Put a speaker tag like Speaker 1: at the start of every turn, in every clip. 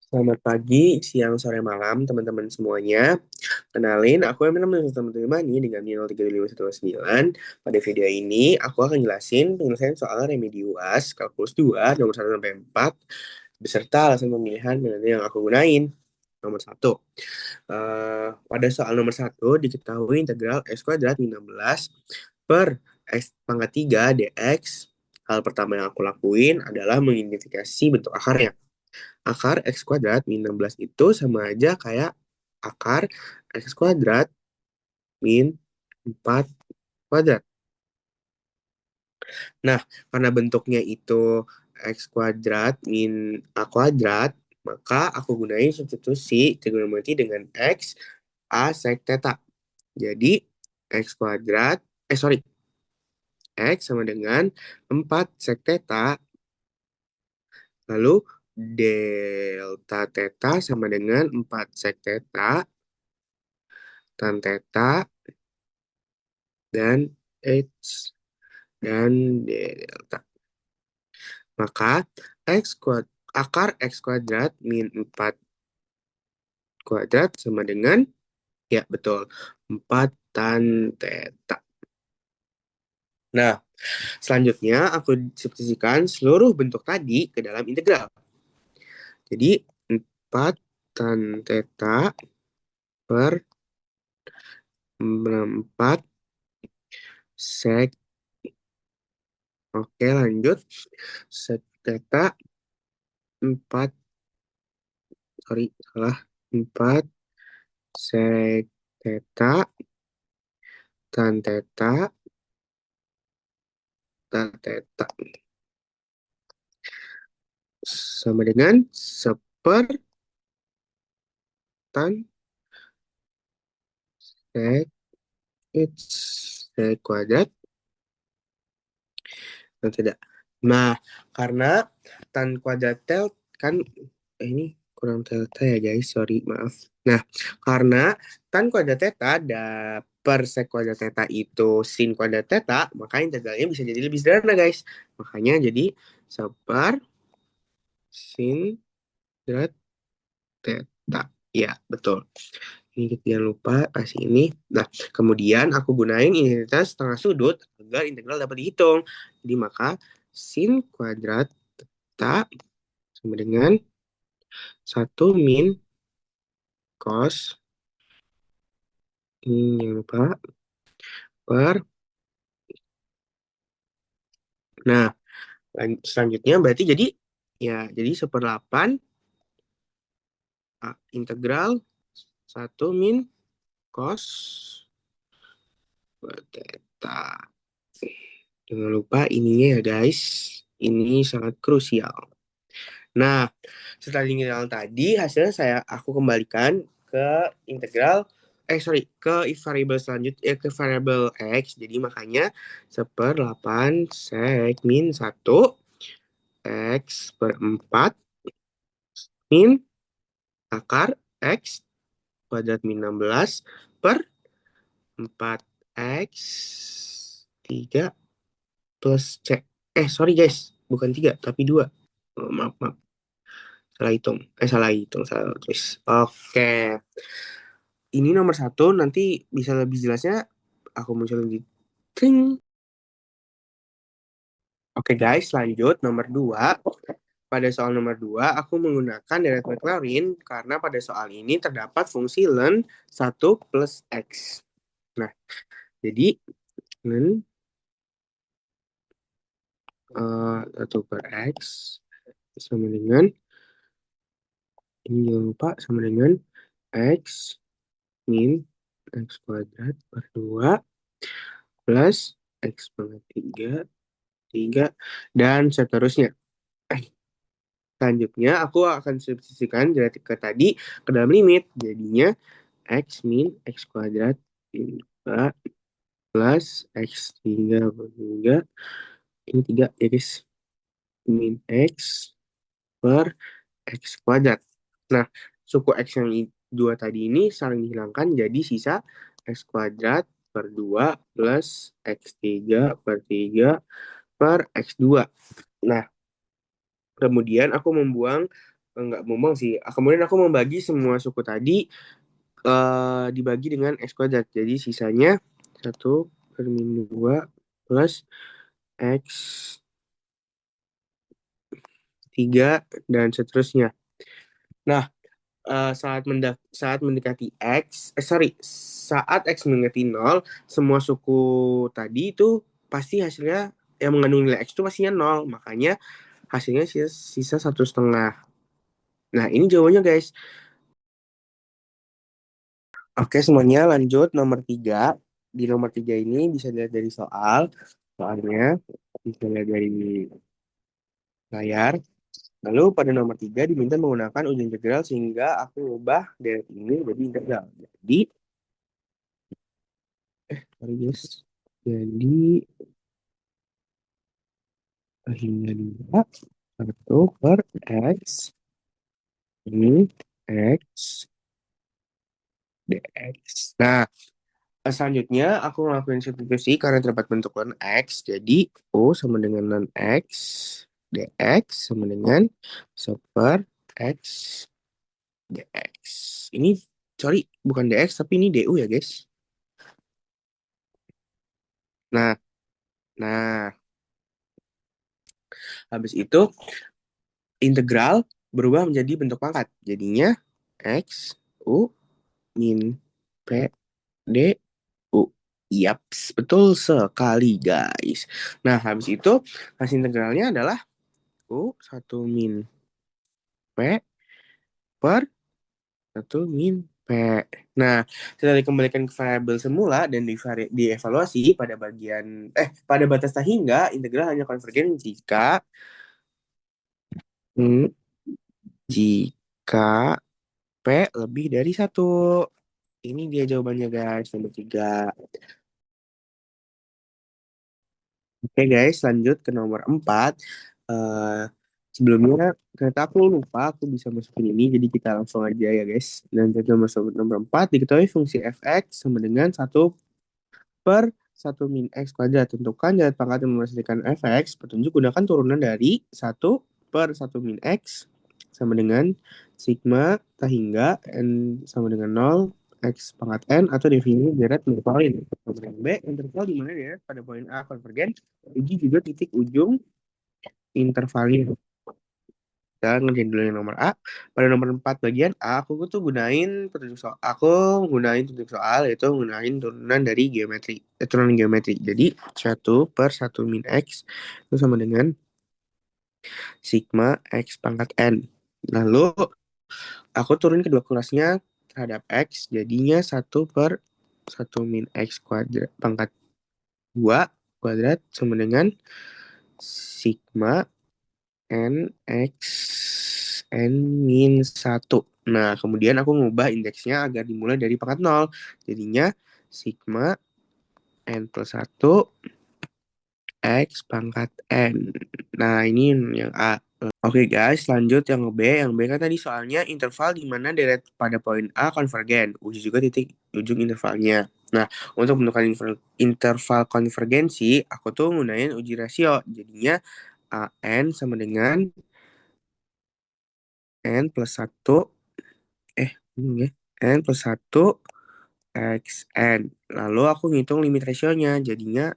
Speaker 1: Selamat pagi, siang, sore, malam, teman-teman semuanya. Kenalin, aku Eminem dari teman-teman ini dengan NIM 35129. Pada video ini, aku akan jelasin penyelesaian soal remedi UAS, kalkulus 2, nomor 1 sampai 4, beserta alasan pemilihan metode yang aku gunain. Nomor 1. Pada soal nomor 1, diketahui integral X kuadrat min 16 per X pangkat 3 dx. Hal pertama yang aku lakuin adalah mengidentifikasi bentuk akarnya. Akar X kuadrat min 16 itu sama aja kayak akar X kuadrat min 4 kuadrat. Nah, karena bentuknya itu X kuadrat min A kuadrat, maka aku gunain substitusi trigonometri dengan X A sek theta. Jadi, X kuadrat, sorry, X sama dengan 4 sek theta, lalu delta theta sama dengan 4 sek theta, tan theta, dan H dan delta. Maka akar X kuadrat min 4 kuadrat sama dengan, ya betul, 4 tan theta. Nah, selanjutnya aku substitusikan seluruh bentuk tadi ke dalam integral. Jadi 4 tan theta per 4 sek. Oke, lanjut. Sek theta 4, sorry, salah. 4 sek theta tan theta tan theta sama dengan seper tan sek X sek kuadrat dan tidak. Nah, karena tan kuadrat tel kan ini kurang delta ya guys, sorry maaf. Nah, karena tan kuadrat theta per sek kuadrat theta itu sin kuadrat theta, maka integralnya bisa jadi lebih sederhana guys. Makanya jadi seper sin kuadrat theta. Ya, betul. Ini kita jangan lupa kasih ini. Nah, kemudian aku gunain identitas setengah sudut agar integral dapat dihitung. Jadi maka sin kuadrat theta sama dengan 1 min cos, ini jangan lupa, per. Nah, selanjutnya berarti jadi, ya, jadi 1/8 integral 1 min cos theta. Jangan lupa ininya ya guys. Ini sangat krusial. Nah, setelah diintegral tadi, hasilnya aku kembalikan ke integral, sorry, ke variabel selanjutnya, ke variabel X. Jadi makanya 1/8 sek min 1 X per 4 min akar X kuadrat min 16 per 4 X 3 plus C. Sorry guys, bukan 3 tapi 2. Oh, maaf, maaf. Salah tulis. Oke. Ini nomor 1, nanti bisa lebih jelasnya aku muncul di tring. Oke guys, lanjut nomor 2. Pada soal nomor 2, aku menggunakan deret Maclaurin karena pada soal ini terdapat fungsi ln 1 plus X. Nah, jadi ln 1 per X sama dengan, ini jangan lupa, sama dengan X min X kuadrat per 2 plus X pangkat 3, dan seterusnya. Selanjutnya, aku akan substitusikan ke tadi ke dalam limit. Jadinya X min X kuadrat min 2 plus X3 per 3. Ini 3 ya guys. Min X per X kuadrat. Nah, suku X yang 2 tadi ini saling dihilangkan. Jadi sisa X kuadrat per 2 plus X3 per 3 per X2. Nah, kemudian aku membuang enggak bumbung sih. Kemudian aku membagi semua suku tadi dibagi dengan X kuadrat. Jadi sisanya 1/-2 plus X 3 dan seterusnya. Nah, saat mendekati saat X mendekati 0, semua suku tadi itu pasti hasilnya yang mengandung nilai X itu pastinya 0. Makanya hasilnya sisa 1,5. Nah, ini jawabannya guys. Oke, semuanya lanjut nomor 3. Di nomor 3 ini bisa dilihat dari soalnya bisa dilihat dari layar. Lalu pada nomor 3 diminta menggunakan ujian integral sehingga aku ubah deret ini jadi integral. Jadi, sorry guys. Jadi, hingga 2, 1/X ini X dx. Nah, selanjutnya aku ngelakuin substitusi karena terdapat bentuk ln X. Jadi, U sama dengan ln X dx sama dengan 1/X dx. Ini, sorry, bukan dx tapi ini du ya guys. Nah, nah, habis itu integral berubah menjadi bentuk pangkat. Jadinya X U min P D U. Yaps, betul sekali guys. Nah, habis itu hasil integralnya adalah U 1 min P per 1 min P. Nah, setelah dikembalikan ke variabel semula dan dievaluasi pada batas tak hingga, integral hanya konvergen hmm, jika P lebih dari 1. Ini dia jawabannya guys, nomor 3. Oke guys, lanjut ke nomor 4. Eh sebelumnya, ternyata aku lupa aku bisa masukin ini, jadi kita langsung aja ya guys. Dan jadi nomor 4, diketahui fungsi fx sama dengan 1/1 min x kuadrat. Tentukan jarak pangkat yang menghasilkan fx. Petunjuk gunakan turunan dari 1/1 min x sama dengan sigma tak hingga n sama dengan 0 x pangkat n atau definisi deret intervalin. Kemudian B, interval di mana deret pada poin A konvergen. Uji juga titik ujung intervalin. Kita ngerjain dulu yang nomor A. Pada nomor 4 bagian A, aku gunain petunjuk soal, yaitu gunain turunan geometri. Jadi, 1/1 min x itu sama dengan sigma x pangkat n. Lalu, aku turun kedua kelasnya terhadap x, jadinya 1/1 min x kuadrat pangkat 2 kuadrat sama dengan sigma n x n min 1. Nah, kemudian aku ngubah indeksnya agar dimulai dari pangkat 0. Jadinya sigma n plus 1 x pangkat n. Nah, ini yang A. Oke guys, lanjut yang B. Yang B kan tadi soalnya interval di mana deret pada poin A konvergen. Uji juga titik ujung intervalnya. Nah, untuk menentukan interval konvergensi, aku tuh gunain uji rasio. Jadinya AN sama dengan N plus 1, ini ya, N plus 1 XN. Lalu aku ngitung limit rasionya, jadinya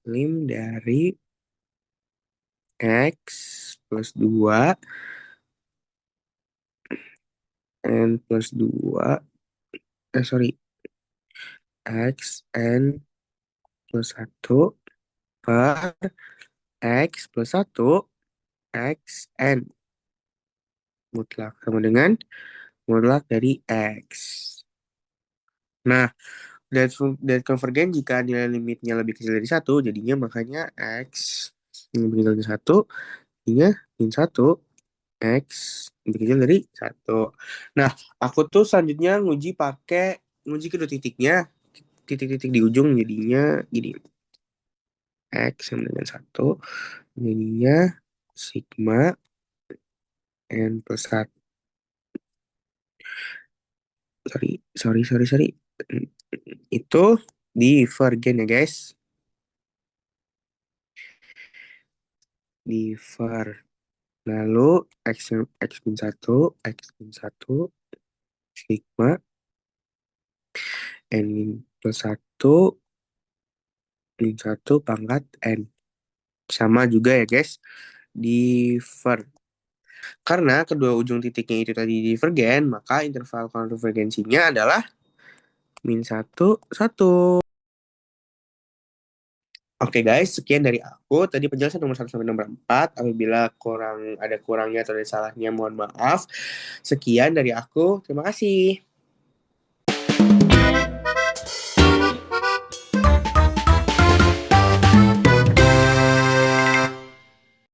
Speaker 1: lim dari X plus 2 N plus 2 sorry, X N plus 1 per X plus 1 X N mutlak sama dengan mutlak dari X. Nah, dan konvergen jika nilai limitnya lebih kecil dari 1, jadinya makanya X lebih kecil dari 1, jadinya min 1 X lebih kecil dari 1. Nah, aku tuh selanjutnya nguji kedua titiknya, titik-titik di ujung, jadinya gini. X sama dengan 1, jadinya sigma N plus 1. Sorry. Itu divergen ya guys. Divergen. Lalu X min 1, X min 1, sigma, N min plus 1, min 1 pangkat N. Sama juga ya guys, diver. Karena kedua ujung titiknya itu tadi divergen, maka interval konvergensinya adalah min 1, 1. Oke guys, sekian dari aku. Tadi penjelasan nomor 1 sampai nomor 4. Apabila ada kurangnya atau ada salahnya, mohon maaf. Sekian dari aku. Terima kasih.